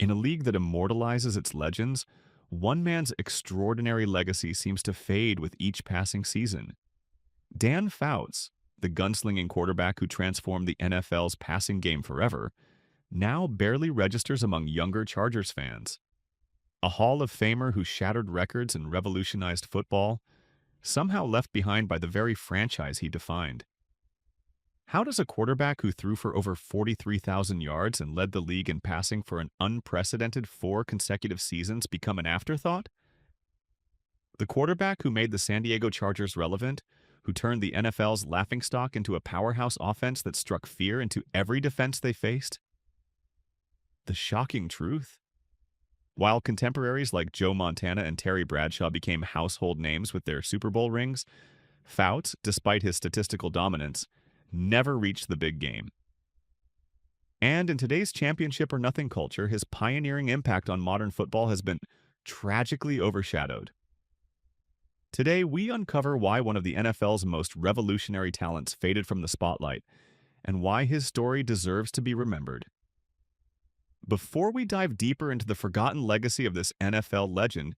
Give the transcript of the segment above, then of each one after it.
In a league that immortalizes its legends, one man's extraordinary legacy seems to fade with each passing season. Dan Fouts, the gunslinging quarterback who transformed the NFL's passing game forever, now barely registers among younger Chargers fans. A Hall of Famer who shattered records and revolutionized football, somehow left behind by the very franchise he defined. How does a quarterback who threw for over 43,000 yards and led the league in passing for an unprecedented 4 consecutive seasons become an afterthought? The quarterback who made the San Diego Chargers relevant, who turned the NFL's laughingstock into a powerhouse offense that struck fear into every defense they faced? The shocking truth? While contemporaries like Joe Montana and Terry Bradshaw became household names with their Super Bowl rings, Fouts, despite his statistical dominance, never reached the big game. And in today's championship or nothing culture, his pioneering impact on modern football has been tragically overshadowed. Today, we uncover why one of the NFL's most revolutionary talents faded from the spotlight, and why his story deserves to be remembered. Before we dive deeper into the forgotten legacy of this NFL legend,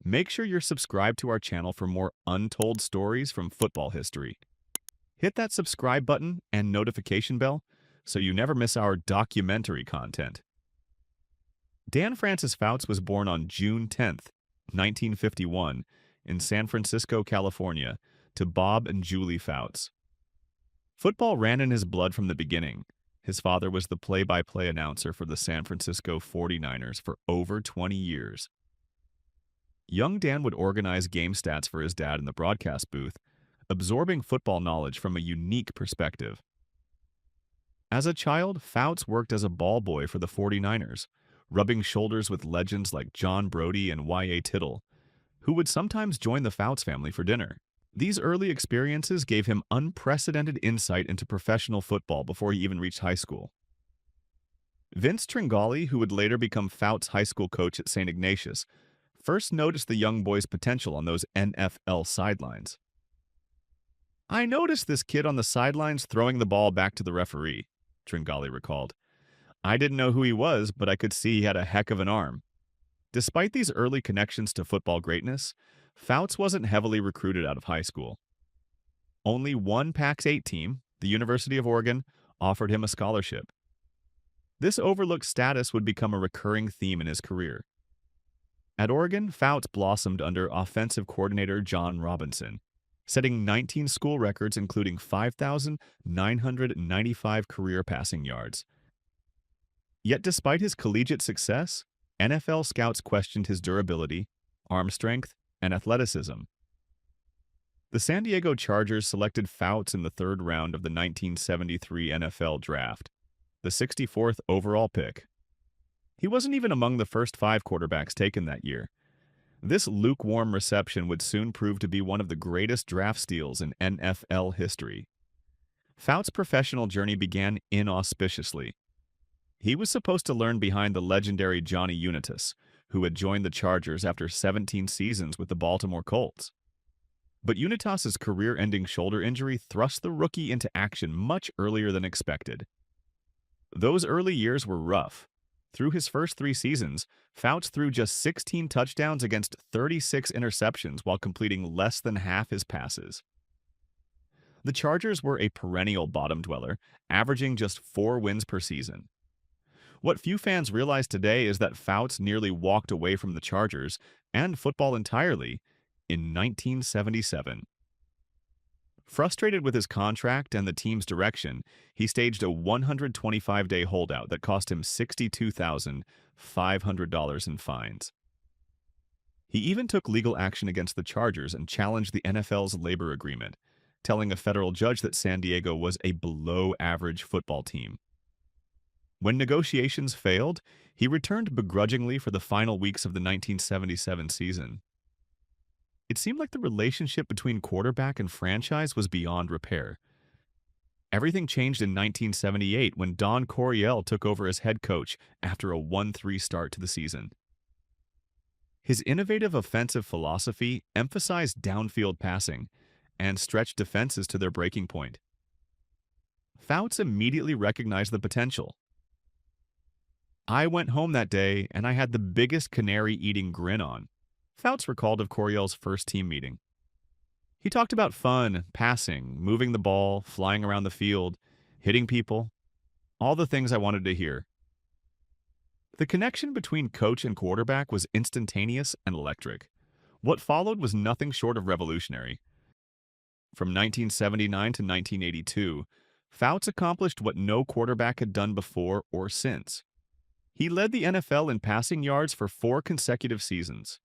make sure you're subscribed to our channel for more untold stories from football history. Hit that subscribe button and notification bell so you never miss our documentary content. Dan Francis Fouts was born on June 10th, 1951, in San Francisco, California, to Bob and Julie Fouts. Football ran in his blood from the beginning. His father was the play-by-play announcer for the San Francisco 49ers for over 20 years. Young Dan would organize game stats for his dad in the broadcast booth, absorbing football knowledge from a unique perspective. As a child, Fouts worked as a ball boy for the 49ers, rubbing shoulders with legends like John Brodie and Y.A. Tittle, who would sometimes join the Fouts family for dinner. These early experiences gave him unprecedented insight into professional football before he even reached high school. Vince Tringali, who would later become Fouts' high school coach at St. Ignatius, first noticed the young boy's potential on those NFL sidelines. "I noticed this kid on the sidelines throwing the ball back to the referee," Tringali recalled. "I didn't know who he was, but I could see he had a heck of an arm." Despite these early connections to football greatness, Fouts wasn't heavily recruited out of high school. Only one Pac-8 team, the University of Oregon, offered him a scholarship. This overlooked status would become a recurring theme in his career. At Oregon, Fouts blossomed under offensive coordinator John Robinson, setting 19 school records including 5,995 career passing yards. Yet despite his collegiate success, NFL scouts questioned his durability, arm strength, and athleticism. The San Diego Chargers selected Fouts in the third round of the 1973 NFL Draft, the 64th overall pick. He wasn't even among the first 5 quarterbacks taken that year. This lukewarm reception would soon prove to be one of the greatest draft steals in NFL history. Fouts' professional journey began inauspiciously. He was supposed to learn behind the legendary Johnny Unitas, who had joined the Chargers after 17 seasons with the Baltimore Colts. But Unitas's career-ending shoulder injury thrust the rookie into action much earlier than expected. Those early years were rough. Through his first 3 seasons, Fouts threw just 16 touchdowns against 36 interceptions while completing less than half his passes. The Chargers were a perennial bottom dweller, averaging just 4 wins per season. What few fans realize today is that Fouts nearly walked away from the Chargers and football entirely in 1977. Frustrated with his contract and the team's direction, he staged a 125-day holdout that cost him $62,500 in fines. He even took legal action against the Chargers and challenged the NFL's labor agreement, telling a federal judge that San Diego was a below-average football team. When negotiations failed, he returned begrudgingly for the final weeks of the 1977 season. It seemed like the relationship between quarterback and franchise was beyond repair. Everything changed in 1978 when Dan Coryell took over as head coach after a 1-3 start to the season. His innovative offensive philosophy emphasized downfield passing and stretched defenses to their breaking point. Fouts immediately recognized the potential. I went home that day and I had the biggest canary-eating grin on. Fouts recalled of Coryell's first team meeting. He talked about fun, passing, moving the ball, flying around the field, hitting people, all the things I wanted to hear. The connection between coach and quarterback was instantaneous and electric. What followed was nothing short of revolutionary. From 1979 to 1982, Fouts accomplished what no quarterback had done before or since. He led the NFL in passing yards for 4 consecutive seasons.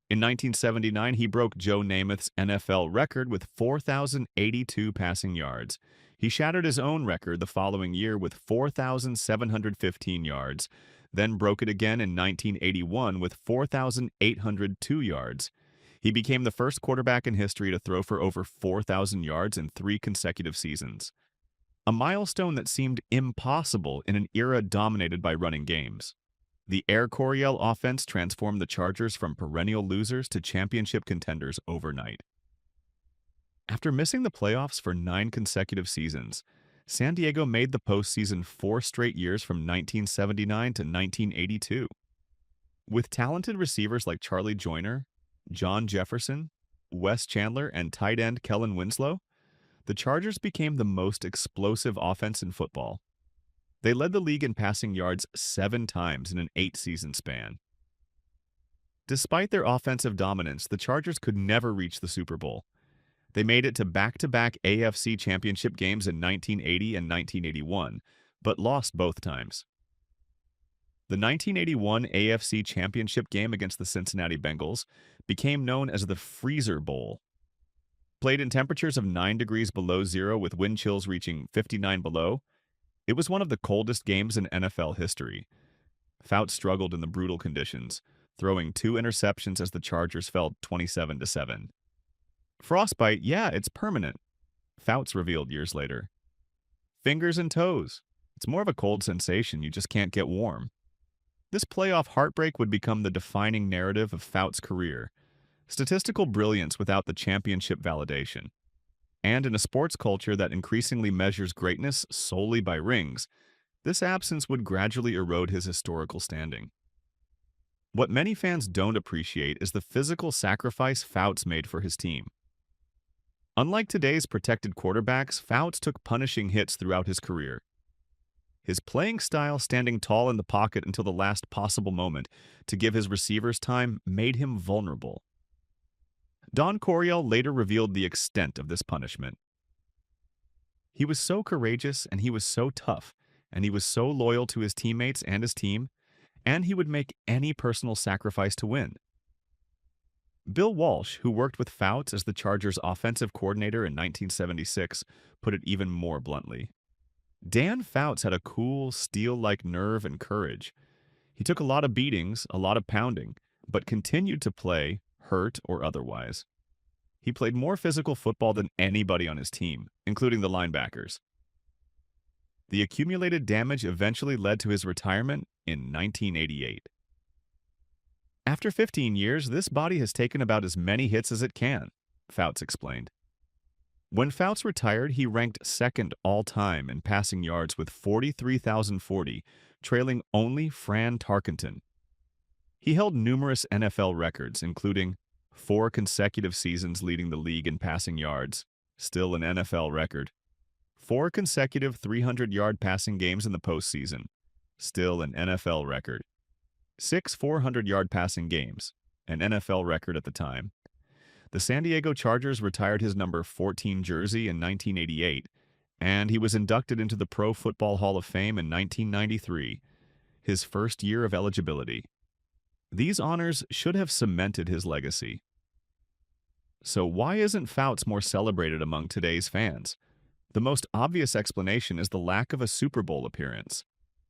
In 1979, he broke Joe Namath's NFL record with 4,082 passing yards. He shattered his own record the following year with 4,715 yards, then broke it again in 1981 with 4,802 yards. He became the first quarterback in history to throw for over 4,000 yards in 3 consecutive seasons, a milestone that seemed impossible in an era dominated by running games. The Air Coryell offense transformed the Chargers from perennial losers to championship contenders overnight. After missing the playoffs for 9 consecutive seasons, San Diego made the postseason 4 straight years from 1979 to 1982. With talented receivers like Charlie Joyner, John Jefferson, Wes Chandler, and tight end Kellen Winslow, the Chargers became the most explosive offense in football. They led the league in passing yards 7 times in an 8-season span. Despite their offensive dominance, the Chargers could never reach the Super Bowl. They made it to back-to-back AFC championship games in 1980 and 1981, but lost both times. The 1981 AFC championship game against the Cincinnati Bengals became known as the Freezer Bowl. Played in temperatures of 9 degrees below zero with wind chills reaching 59 below, it was one of the coldest games in NFL history. Fouts struggled in the brutal conditions, throwing 2 interceptions as the Chargers fell 27-7. Frostbite, yeah, it's permanent, Fouts revealed years later. Fingers and toes. It's more of a cold sensation, you just can't get warm. This playoff heartbreak would become the defining narrative of Fouts' career. Statistical brilliance without the championship validation. And in a sports culture that increasingly measures greatness solely by rings, this absence would gradually erode his historical standing. What many fans don't appreciate is the physical sacrifice Fouts made for his team. Unlike today's protected quarterbacks, Fouts took punishing hits throughout his career. His playing style, standing tall in the pocket until the last possible moment to give his receivers time, made him vulnerable. Dan Coryell later revealed the extent of this punishment. He was so courageous, and he was so tough, and he was so loyal to his teammates and his team, and he would make any personal sacrifice to win. Bill Walsh, who worked with Fouts as the Chargers' offensive coordinator in 1976, put it even more bluntly. Dan Fouts had a cool, steel-like nerve and courage. He took a lot of beatings, a lot of pounding, but continued to play, hurt or otherwise. He played more physical football than anybody on his team, including the linebackers. The accumulated damage eventually led to his retirement in 1988. After 15 years, this body has taken about as many hits as it can, Fouts explained. When Fouts retired, he ranked second all-time in passing yards with 43,040, trailing only Fran Tarkenton. He held numerous NFL records, including 4 consecutive seasons leading the league in passing yards, still an NFL record. 4 consecutive 300-yard passing games in the postseason, still an NFL record. 6 400-yard passing games, an NFL record at the time. The San Diego Chargers retired his number 14 jersey in 1988, and he was inducted into the Pro Football Hall of Fame in 1993, his first year of eligibility. These honors should have cemented his legacy. So why isn't Fouts more celebrated among today's fans? The most obvious explanation is the lack of a Super Bowl appearance.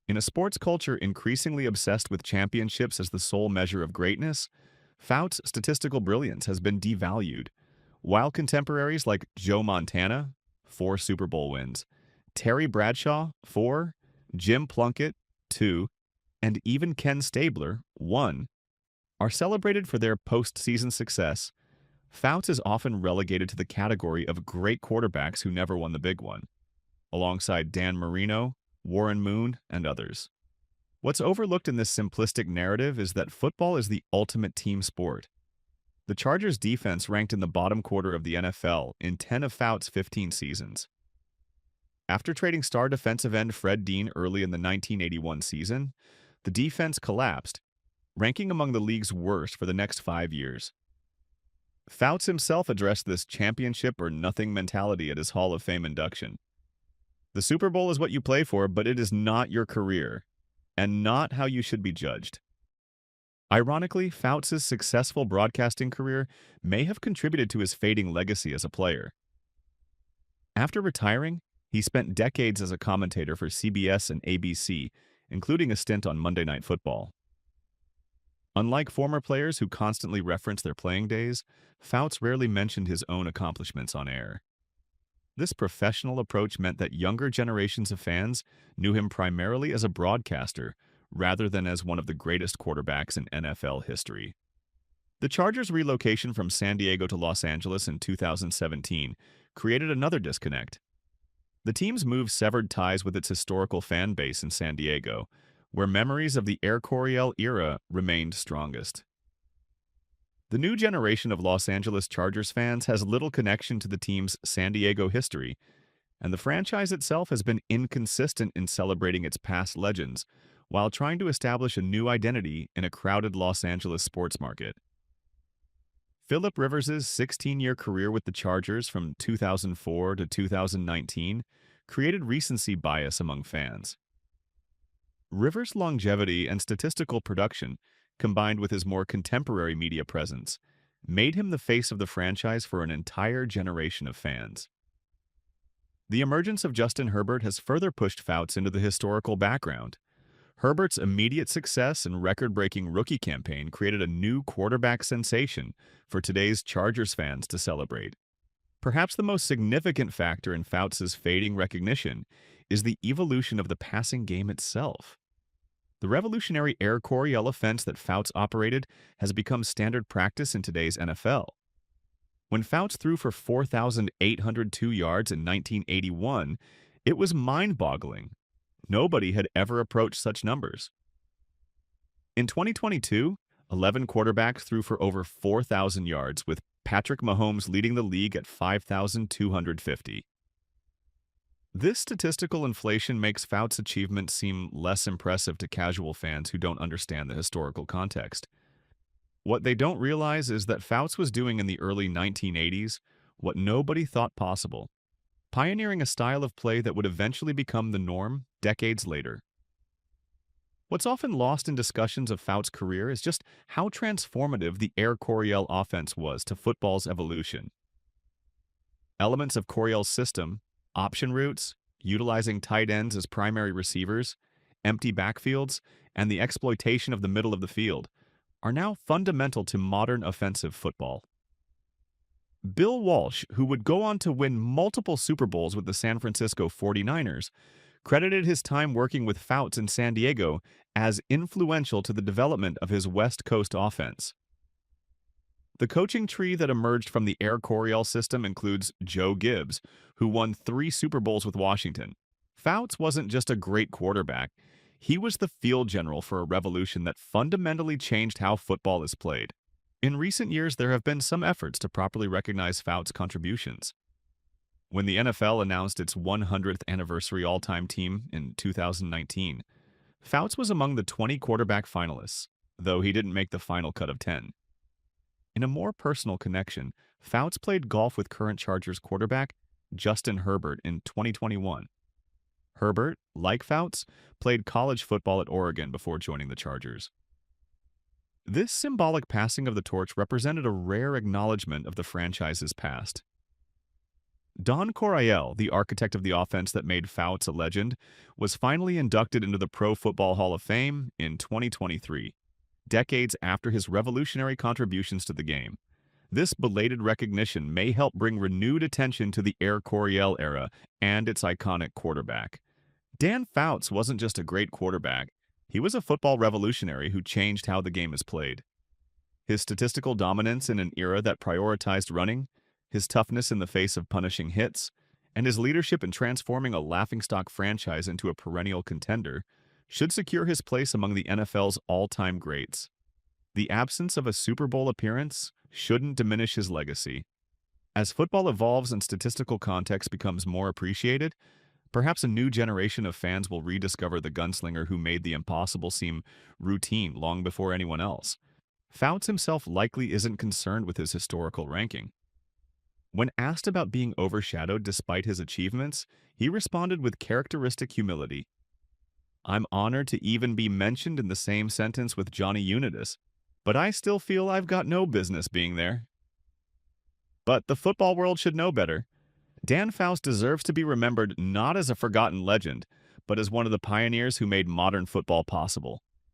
In a sports culture increasingly obsessed with championships as the sole measure of greatness, Fouts' statistical brilliance has been devalued, while contemporaries like Joe Montana, 4 Super Bowl wins, Terry Bradshaw, 4, Jim Plunkett, 2, and even Ken Stabler, 1, are celebrated for their postseason success. Fouts is often relegated to the category of great quarterbacks who never won the big one, alongside Dan Marino, Warren Moon, and others. What's overlooked in this simplistic narrative is that football is the ultimate team sport. The Chargers' defense ranked in the bottom quarter of the NFL in 10 of Fouts' 15 seasons. After trading star defensive end Fred Dean early in the 1981 season, the defense collapsed, ranking among the league's worst for the next 5 years. Fouts himself addressed this championship or nothing mentality at his Hall of Fame induction. The Super Bowl is what you play for, but it is not your career, and not how you should be judged. Ironically, Fouts' successful broadcasting career may have contributed to his fading legacy as a player. After retiring, he spent decades as a commentator for CBS and ABC, including a stint on Monday Night Football. Unlike former players who constantly reference their playing days, Fouts rarely mentioned his own accomplishments on air. This professional approach meant that younger generations of fans knew him primarily as a broadcaster rather than as one of the greatest quarterbacks in NFL history. The Chargers' relocation from San Diego to Los Angeles in 2017 created another disconnect. The team's move severed ties with its historical fan base in San Diego, where memories of the Air Coryell era remained strongest. The new generation of Los Angeles Chargers fans has little connection to the team's San Diego history, and the franchise itself has been inconsistent in celebrating its past legends while trying to establish a new identity in a crowded Los Angeles sports market. Philip Rivers' 16-year career with the Chargers from 2004 to 2019 created recency bias among fans. Rivers' longevity and statistical production, combined with his more contemporary media presence, made him the face of the franchise for an entire generation of fans. The emergence of Justin Herbert has further pushed Fouts into the historical background. Herbert's immediate success and record-breaking rookie campaign created a new quarterback sensation for today's Chargers fans to celebrate. Perhaps the most significant factor in Fouts' fading recognition is the evolution of the passing game itself. The revolutionary Air Coryell offense that Fouts operated has become standard practice in today's NFL. When Fouts threw for 4,802 yards in 1981, it was mind-boggling. Nobody had ever approached such numbers. In 2022, 11 quarterbacks threw for over 4,000 yards, with Patrick Mahomes leading the league at 5,250. This statistical inflation makes Fouts' achievement seem less impressive to casual fans who don't understand the historical context. What they don't realize is that Fouts was doing in the early 1980s what nobody thought possible, pioneering a style of play that would eventually become the norm decades later. What's often lost in discussions of Fouts' career is just how transformative the Air Coryell offense was to football's evolution. Elements of Coryell's system, option routes, utilizing tight ends as primary receivers, empty backfields, and the exploitation of the middle of the field are now fundamental to modern offensive football. Bill Walsh, who would go on to win multiple Super Bowls with the San Francisco 49ers, credited his time working with Fouts in San Diego as influential to the development of his West Coast offense. The coaching tree that emerged from the Air Coryell system includes Joe Gibbs, who won 3 Super Bowls with Washington. Fouts wasn't just a great quarterback, he was the field general for a revolution that fundamentally changed how football is played. In recent years, there have been some efforts to properly recognize Fouts' contributions. When the NFL announced its 100th anniversary all-time team in 2019, Fouts was among the 20 quarterback finalists, though he didn't make the final cut of 10. In a more personal connection, Fouts played golf with current Chargers quarterback Justin Herbert in 2021. Herbert, like Fouts, played college football at Oregon before joining the Chargers. This symbolic passing of the torch represented a rare acknowledgement of the franchise's past. Dan Coryell, the architect of the offense that made Fouts a legend, was finally inducted into the Pro Football Hall of Fame in 2023, decades after his revolutionary contributions to the game. This belated recognition may help bring renewed attention to the Air Coryell era and its iconic quarterback. Dan Fouts wasn't just a great quarterback, he was a football revolutionary who changed how the game is played. His statistical dominance in an era that prioritized running, his toughness in the face of punishing hits, and his leadership in transforming a laughingstock franchise into a perennial contender should secure his place among the NFL's all-time greats. The absence of a Super Bowl appearance shouldn't diminish his legacy. As football evolves and statistical context becomes more appreciated, perhaps a new generation of fans will rediscover the gunslinger who made the impossible seem routine long before anyone else. Fouts himself likely isn't concerned with his historical ranking. When asked about being overshadowed despite his achievements, he responded with characteristic humility. "I'm honored to even be mentioned in the same sentence with Johnny Unitas, but I still feel I've got no business being there." But the football world should know better. Dan Fouts deserves to be remembered not as a forgotten legend, but as one of the pioneers who made modern football possible.